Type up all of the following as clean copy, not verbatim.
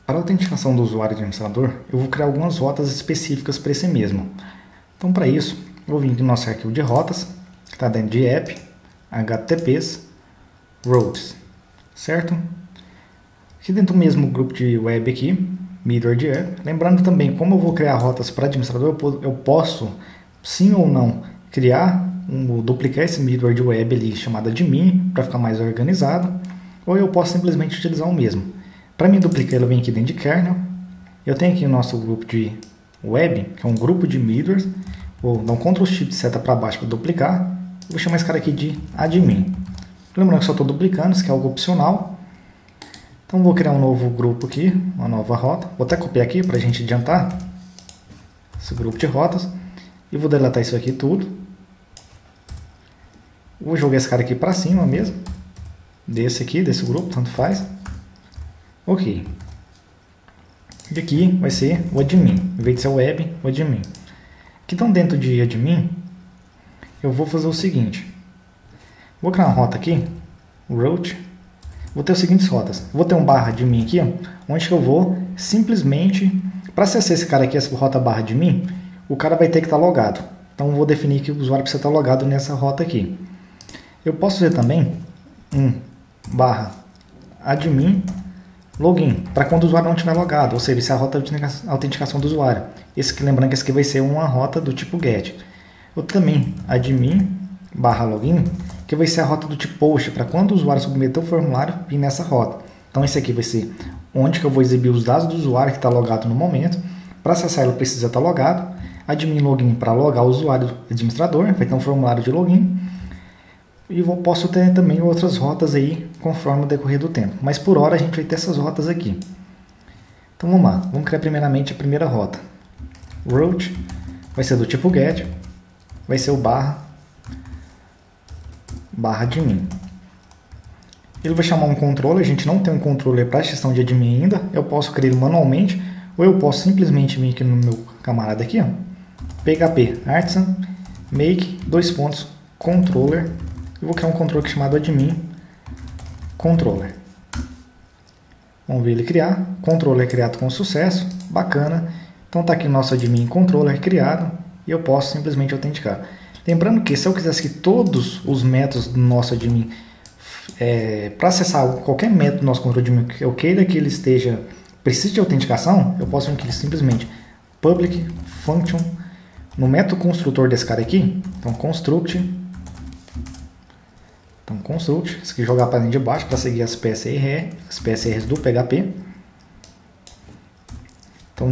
Para a autenticação do usuário administrador, eu vou criar algumas rotas específicas para esse mesmo. Então, para isso, eu vou vir aqui no nosso arquivo de rotas, que está dentro de app, https, routes, certo? Aqui dentro do mesmo grupo de web aqui, middleware. Lembrando também, como eu vou criar rotas para administrador, eu posso, sim ou não, duplicar esse middleware de web ali chamado admin, para ficar mais organizado, ou eu posso simplesmente utilizar o mesmo. Para mim duplicar, ele vem aqui dentro de kernel. Eu tenho aqui o nosso grupo de web, que é um grupo de middlewares. Vou dar um Ctrl Shift seta para baixo para duplicar. Vou chamar esse cara aqui de admin. Lembrando que só estou duplicando, isso aqui é algo opcional. Então vou criar um novo grupo aqui, uma nova rota. Vou até copiar aqui para a gente adiantar esse grupo de rotas. E vou deletar isso aqui tudo. Vou jogar esse cara aqui para cima mesmo. Desse grupo, tanto faz. Ok. E aqui vai ser o admin. Em vez de ser o web, o admin. Aqui então dentro de admin, eu vou fazer o seguinte. Vou criar uma rota aqui, route. Vou ter as seguintes rotas. Vou ter um barra admin aqui, ó, onde que eu vou simplesmente, para acessar esse cara aqui, essa rota barra admin, o cara vai ter que estar logado. Então eu vou definir que o usuário precisa estar logado nessa rota aqui. Eu posso fazer também um barra admin login, para quando o usuário não estiver logado, ou seja, isso é a rota de autenticação do usuário. Lembrando que esse aqui vai ser uma rota do tipo GET. Eu também admin barra login, que vai ser a rota do tipo post, para quando o usuário submeter o formulário, vir nessa rota. Então esse aqui vai ser onde que eu vou exibir os dados do usuário que está logado no momento. Para acessar ele precisa estar logado. Admin login para logar o usuário administrador, vai ter um formulário de login. E posso ter também outras rotas aí, conforme o decorrer do tempo. Mas por hora a gente vai ter essas rotas aqui. Então vamos lá. Vamos criar primeiramente a primeira rota. Route vai ser do tipo GET. Vai ser o barra admin. Ele vai chamar um controller. A gente não tem um controller para gestão de admin ainda. Eu posso criar ele manualmente. Ou eu posso simplesmente vir aqui no meu camarada aqui, ó, php artisan make controller. Eu vou criar um controller chamado admin controller. Vamos ver ele criar. Controller criado com sucesso. Bacana. Então está aqui o nosso admin controller criado. E eu posso simplesmente autenticar. Lembrando que se eu quisesse que todos os métodos do nosso admin, para acessar qualquer método do nosso controle admin que eu queira que ele precise de autenticação, eu posso vir aqui simplesmente public function no método construtor desse cara aqui. Então construct, isso aqui jogar para dentro de baixo para seguir as PSRs do PHP. Então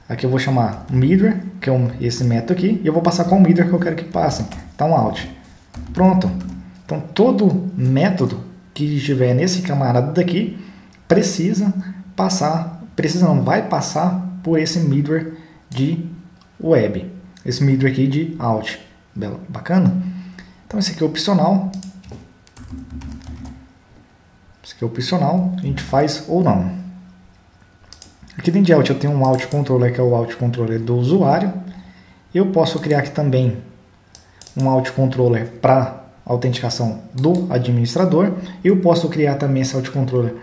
aqui eu vou chamar middleware, que é esse método aqui, e eu vou passar qual middleware que eu quero que passe. Então out. Pronto. Então todo método que estiver nesse camarada daqui vai passar por esse middleware de web. Esse middleware aqui de out. Bacana? Então esse aqui é opcional. A gente faz ou não. Aqui dentro de out eu tenho um out controller, que é o out controller do usuário. Eu posso criar aqui também um out controller para autenticação do administrador. Eu posso criar também esse out controller,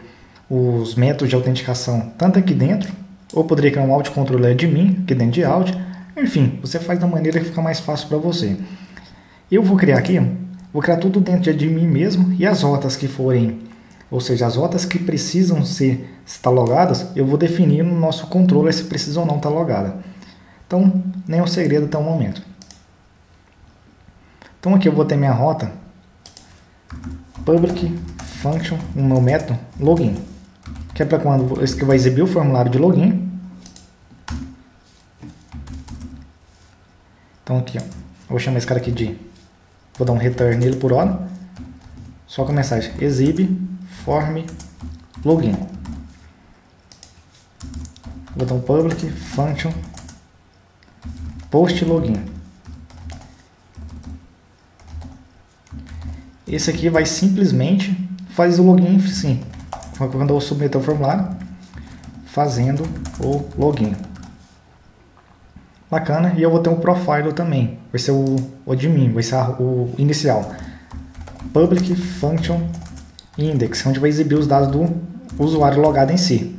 os métodos de autenticação, tanto aqui dentro, ou poderia criar um out controller admin aqui dentro de out. Enfim, você faz da maneira que fica mais fácil para você. Eu vou criar aqui, vou criar tudo dentro de admin mesmo, e as rotas que forem, ou seja, as rotas que precisam estar logadas, eu vou definir no nosso controller se precisa ou não estar logada. Então, nem um segredo até o momento. Então aqui eu vou ter minha rota public function, o meu método login, que é para quando esse que vai exibir o formulário de login. Então aqui, ó, eu vou chamar esse cara aqui vou dar um return nele por hora, só com a mensagem exibe form login. Vou dar um public function post login. Esse aqui vai simplesmente fazer o login, sim, quando eu submeter o formulário, fazendo o login. Bacana. E eu vou ter um profile também. Vai ser o admin, vai ser o inicial. Public function index, onde vai exibir os dados do usuário logado em si.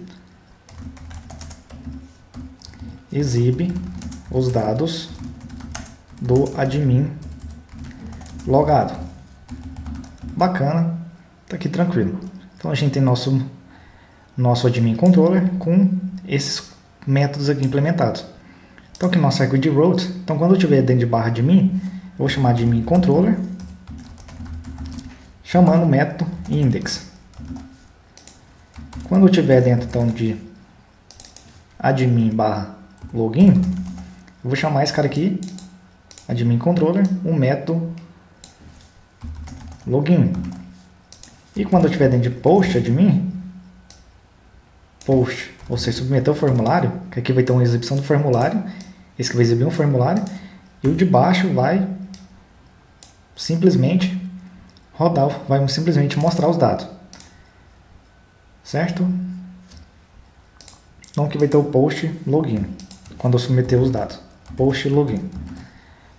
Exibe os dados do admin logado. Bacana, tá aqui tranquilo. Então a gente tem nosso admin controller com esses métodos aqui implementados. Então aqui nosso arquivo de root. Então quando eu tiver dentro de barra admin, eu vou chamar admin controller, chamando o método index. Quando eu tiver dentro então de admin barra login, eu vou chamar esse cara aqui, admin controller, o método login. E quando eu estiver dentro de post admin, post, ou seja, submeter o formulário, que aqui vai ter uma exibição do formulário, esse que vai exibir um formulário, e o de baixo vai simplesmente rodar, vai simplesmente mostrar os dados. Certo? Então aqui vai ter o post login, quando eu submeter os dados. Post login.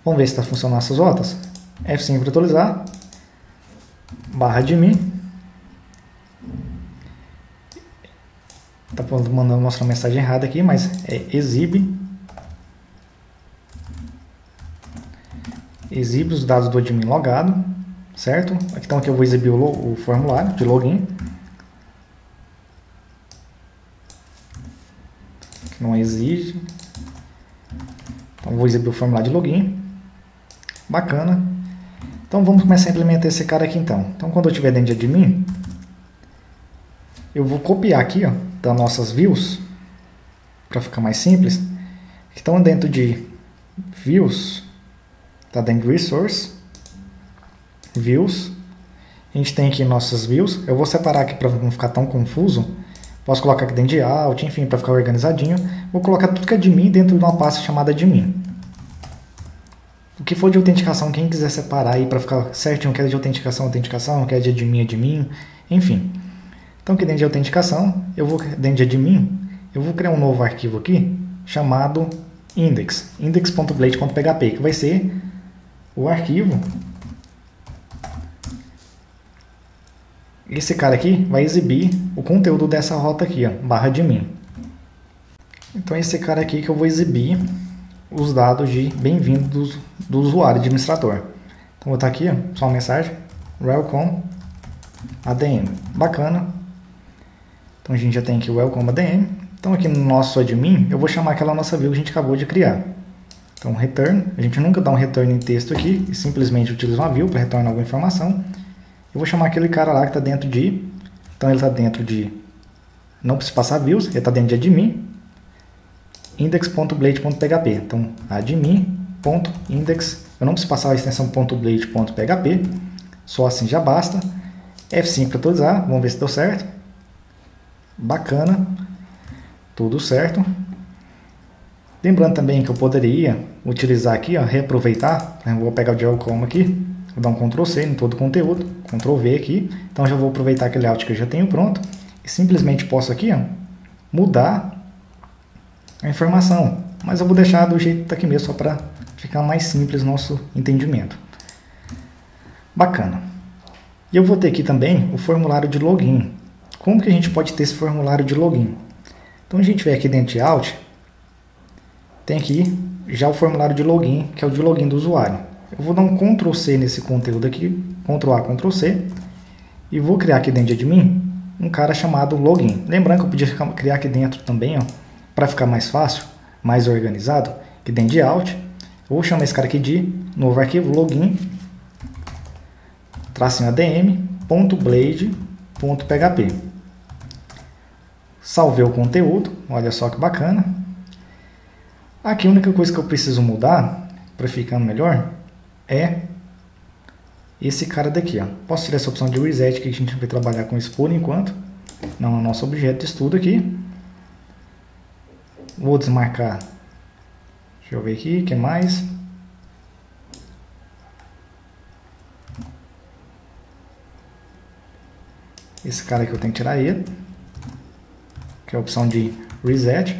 Vamos ver se está funcionando essas rotas. F5 para atualizar. Barra admin. Está mandando mostrar uma mensagem errada aqui, mas é exibe os dados do admin logado, certo? Então aqui eu vou exibir o formulário de login. Que não exige. Então vou exibir o formulário de login. Bacana. Então vamos começar a implementar esse cara aqui então. Então quando eu estiver dentro de admin, eu vou copiar aqui, ó, das nossas views, para ficar mais simples. Então dentro de views, está dentro de resource, views, a gente tem aqui nossas views. Eu vou separar aqui para não ficar tão confuso. Posso colocar aqui dentro de alt, enfim, para ficar organizadinho. Vou colocar tudo que é admin dentro de uma pasta chamada admin. O que for de autenticação, quem quiser separar aí para ficar certinho, quer de autenticação, quer de admin, enfim. Então aqui dentro de autenticação, dentro de admin, eu vou criar um novo arquivo aqui, chamado index, index.blade.php, que vai ser o arquivo. Esse cara aqui vai exibir o conteúdo dessa rota aqui, ó, barra admin. Então esse cara aqui que eu vou exibir os dados de bem-vindo do usuário administrador. Então vou botar aqui, ó, só uma mensagem, welcome ADM. Bacana. Então a gente já tem aqui o welcome ADM. Então aqui no nosso admin, eu vou chamar aquela nossa view que a gente acabou de criar. Então return, a gente nunca dá um return em texto aqui, e simplesmente utiliza uma view para retornar alguma informação. Eu vou chamar aquele cara lá que está dentro de, então ele está dentro de, não precisa passar views, ele está dentro de admin, index.blade.php. Então admin.index, eu não preciso passar a extensão .blade.php, só assim já basta. F5 para atualizar, vamos ver se deu certo. Bacana, tudo certo. Lembrando também que eu poderia utilizar aqui, ó, reaproveitar. Eu vou pegar o welcome aqui, vou dar um Ctrl C em todo o conteúdo, Ctrl V aqui. Então já vou aproveitar aquele layout que eu já tenho pronto e simplesmente posso aqui, ó, mudar a informação. Mas eu vou deixar do jeito que está aqui mesmo, só para ficar mais simples nosso entendimento. Bacana. E eu vou ter aqui também o formulário de login. Como que a gente pode ter esse formulário de login? Então a gente vem aqui dentro de Alt, tem aqui já o formulário de login, que é o de login do usuário. Eu vou dar um Ctrl C nesse conteúdo aqui, Ctrl A, Ctrl C, e vou criar aqui dentro de admin um cara chamado login. Lembrando que eu podia criar aqui dentro também, para ficar mais fácil, mais organizado, aqui dentro de Alt, eu vou chamar esse cara aqui de novo arquivo login, tracinho adm.blade.php. Salvei o conteúdo, olha só que bacana. Aqui a única coisa que eu preciso mudar para ficar melhor é esse cara daqui, ó. Posso tirar essa opção de reset, que a gente vai trabalhar com isso por enquanto. Não é o nosso objeto de estudo aqui. Vou desmarcar. Deixa eu ver aqui, o que mais? Esse cara aqui eu tenho que tirar ele, que é a opção de reset.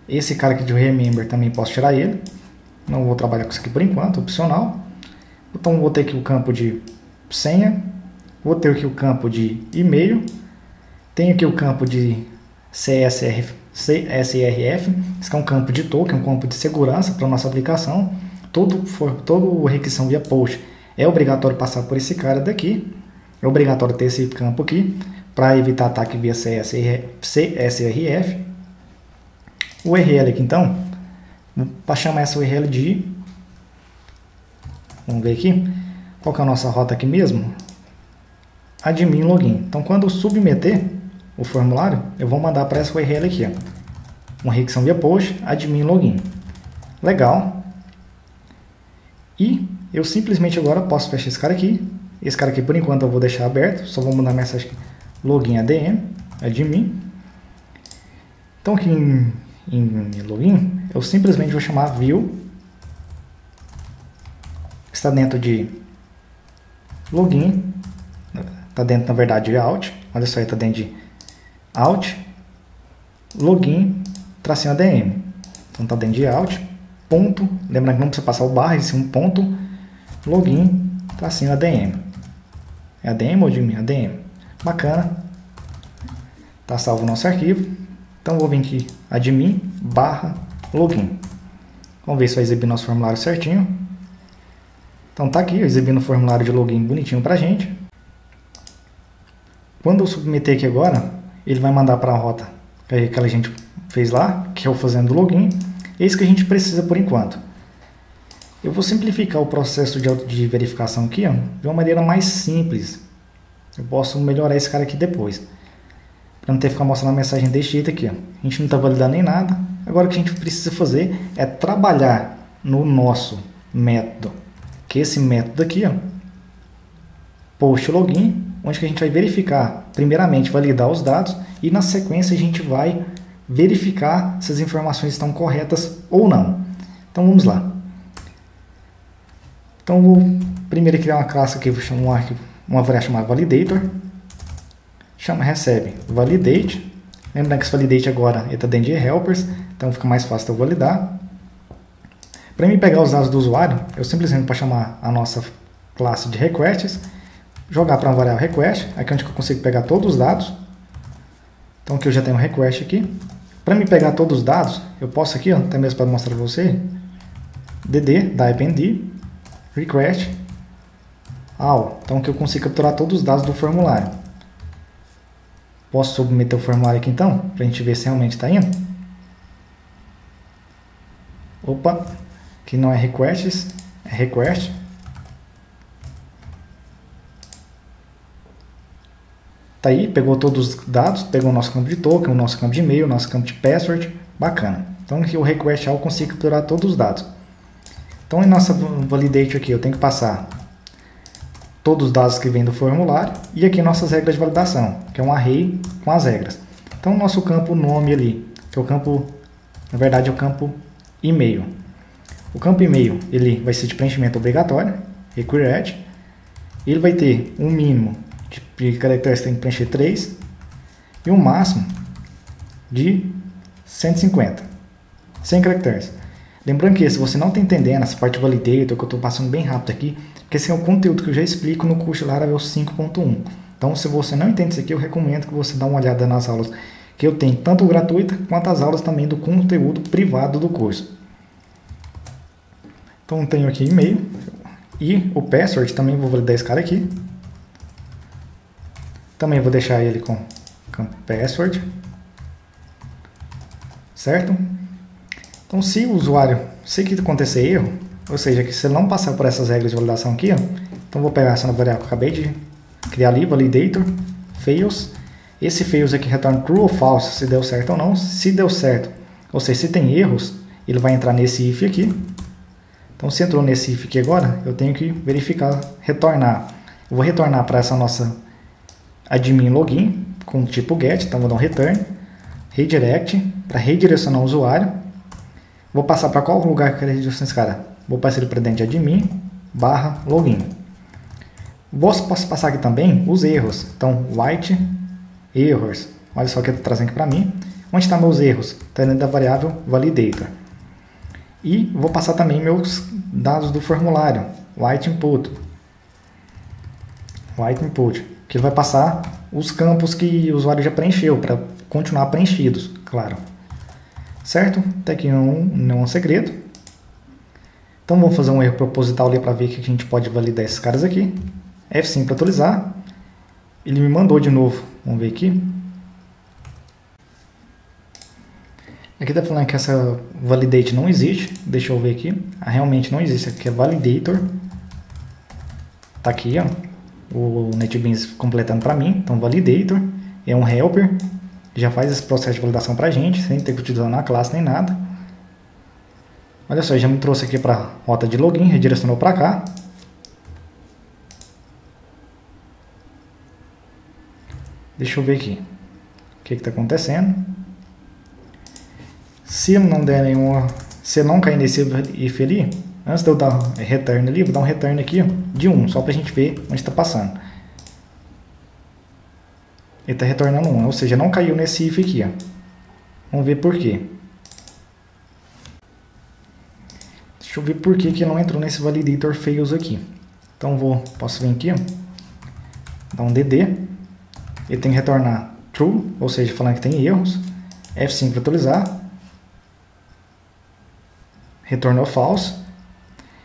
Esse cara aqui de remember também posso tirar ele. Não vou trabalhar com isso aqui por enquanto, opcional. Então vou ter aqui o campo de senha, vou ter aqui o campo de e-mail, tenho aqui o campo de CSRF, esse é um campo de token, um campo de segurança para a nossa aplicação. Toda requisição via post é obrigatório passar por esse cara daqui, é obrigatório ter esse campo aqui para evitar ataque via CSRF. O URL aqui então, para chamar essa URL de, vamos ver aqui, qual que é a nossa rota aqui mesmo? Admin login. Então quando eu submeter o formulário, eu vou mandar para essa URL aqui, ó, uma requisição via post, admin login. Legal. E eu simplesmente agora posso fechar esse cara aqui. Esse cara aqui por enquanto eu vou deixar aberto, só vou mandar mensagem login ADM, admin. Então aqui em login, eu simplesmente vou chamar view, que está dentro de login, está dentro na verdade de out, olha só, está dentro de out, login, tracinho ADM. Então está dentro de out, ponto, lembrando que não precisa passar o barra, esse é um ponto, login, tracinho ADM. É ADM ou admin? ADM. Bacana. Está salvo o nosso arquivo. Então vou vir aqui, admin barra login. Vamos ver se vai exibir nosso formulário certinho. Então tá aqui, exibindo o formulário de login bonitinho pra gente. Quando eu submeter aqui agora, ele vai mandar para a rota que a gente fez lá, que é o fazendo login. É isso que a gente precisa por enquanto. Eu vou simplificar o processo de verificação aqui, ó, de uma maneira mais simples. Eu posso melhorar esse cara aqui depois, para não ter que ficar mostrando a mensagem desse jeito aqui, ó. A gente não está validando nem nada. Agora o que a gente precisa fazer é trabalhar no nosso método, que é esse método aqui, ó, post login, onde que a gente vai verificar, primeiramente validar os dados e na sequência a gente vai verificar se as informações estão corretas ou não. Então vamos lá. Então vou primeiro criar uma classe aqui, vou chamar uma variável chamada validator. Recebe validate. Lembrando que esse validate agora está dentro de helpers, então fica mais fácil de eu validar. Para mim pegar os dados do usuário, eu simplesmente vou chamar a nossa classe de requests, jogar para uma variável request, aqui onde eu consigo pegar todos os dados. Então aqui eu já tenho um request aqui. Para me pegar todos os dados, eu posso aqui, ó, até mesmo para mostrar para você, dd, type request all. Então aqui eu consigo capturar todos os dados do formulário. Posso submeter o formulário aqui então, para a gente ver se realmente está indo. Opa, aqui não é requests, é request. Tá aí, pegou todos os dados, pegou o nosso campo de token, o nosso campo de e-mail, o nosso campo de password, bacana. Então aqui o request all eu consigo capturar todos os dados. Então em nossa validate aqui eu tenho que passar todos os dados que vêm do formulário e aqui nossas regras de validação, que é um array com as regras. Então o nosso campo nome ali, que é o campo, na verdade é o campo e-mail. O campo e-mail ele vai ser de preenchimento obrigatório, required. Ele vai ter um mínimo de caracteres, tem que preencher 3 e um máximo de 150, 100 caracteres. Lembrando que se você não está entendendo essa parte validator, que eu estou passando bem rápido aqui, porque esse é o conteúdo que eu já explico no curso Laravel 5.1. Então, se você não entende isso aqui, eu recomendo que você dê uma olhada nas aulas que eu tenho, tanto gratuita, quanto as aulas também do conteúdo privado do curso. Então, eu tenho aqui e-mail e o password, também vou validar esse cara aqui. Também vou deixar ele com password. Certo? Então, se o usuário, se que acontecer erro, ou seja, que se ele não passar por essas regras de validação aqui, ó, então vou pegar essa variável que eu acabei de criar ali, validator, fails. Esse fails aqui retorna true ou false, se deu certo ou não. Se deu certo, ou seja, se tem erros, ele vai entrar nesse if aqui. Então, se entrou nesse if aqui agora, eu tenho que verificar, retornar. Eu vou retornar para essa nossa admin login com o tipo get, então vou dar um return, redirect, para redirecionar o usuário. Vou passar para qual lugar que eu quero redirecionar esse cara? Vou passar ele para dentro de admin barra login. Posso passar aqui também os erros. Então, white errors. Olha só o que ele está trazendo aqui para mim. Onde estão meus erros? Está dentro da variável validator. E vou passar também meus dados do formulário. White input. que ele vai passar os campos que o usuário já preencheu, para continuar preenchidos, claro. Certo? Até aqui não é um segredo. Então vamos fazer um erro proposital ali para ver que a gente pode validar esses caras aqui. F5 para atualizar. Ele me mandou de novo. Vamos ver aqui. Aqui está falando que essa validate não existe. Deixa eu ver aqui. Realmente não existe. Aqui é validator. Tá aqui, ó. O NetBeans completando para mim. Então validator é um helper. Já faz esse processo de validação para a gente, sem ter que utilizar na classe nem nada. Olha só, já me trouxe aqui para a rota de login, redirecionou para cá. Deixa eu ver aqui o que está acontecendo. Se não der nenhuma, se não cair nesse if ali, antes de eu dar return ali, vou dar um return aqui ó, de 1, só para a gente ver onde está passando. Ele está retornando 1, ou seja, não caiu nesse if aqui. Ó. Vamos ver por quê. Deixa eu ver por que não entrou nesse validator fails aqui. Então posso vir aqui, ó, dar um DD. Ele tem que retornar true, ou seja, falando que tem erros. F5 para atualizar. Retornou false.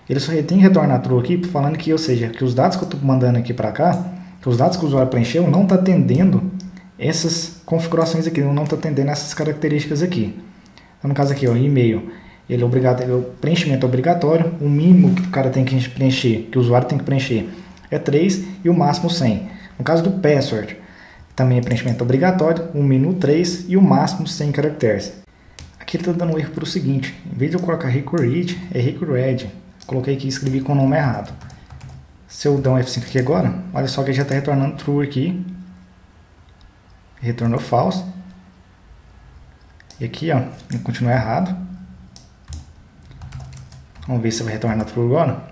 Ele só tem que retornar true aqui, falando que, ou seja, que os dados que eu estou mandando aqui para cá, que os dados que o usuário preencheu não está atendendo essas configurações aqui, não está atendendo essas características aqui. Então, no caso aqui, o e-mail, ele é o preenchimento obrigatório, o mínimo que o cara tem que preencher, que o usuário tem que preencher é 3 e o máximo 100. No caso do password, também é preenchimento obrigatório, o mínimo 3 e o máximo 100 caracteres. Aqui ele está dando um erro para o seguinte, em vez de eu colocar record, é record. Coloquei aqui e escrevi com o nome errado. Se eu der um F5 aqui agora, olha só que ele já está retornando true aqui. Retornou false. E aqui, ó, ele continua errado. Vamos ver se vai retornar true agora.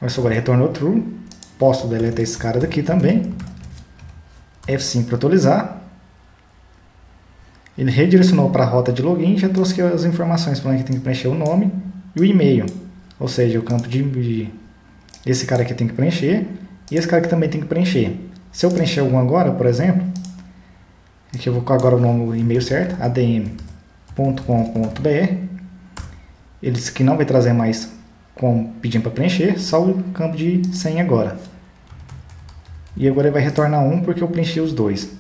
Olha só, agora retornou true. Posso deletar esse cara daqui também. F5 para atualizar. Ele redirecionou para a rota de login e já trouxe aqui as informações falando que tem que preencher o nome e o e-mail. Ou seja, o campo de esse cara aqui tem que preencher e esse cara aqui também tem que preencher. Se eu preencher algum agora, por exemplo, aqui eu vou colocar agora o nome, o e-mail certo, adm.com.br. Ele disse que não vai trazer mais pedindo para preencher, só o campo de senha agora. E agora ele vai retornar 1 porque eu preenchi os dois.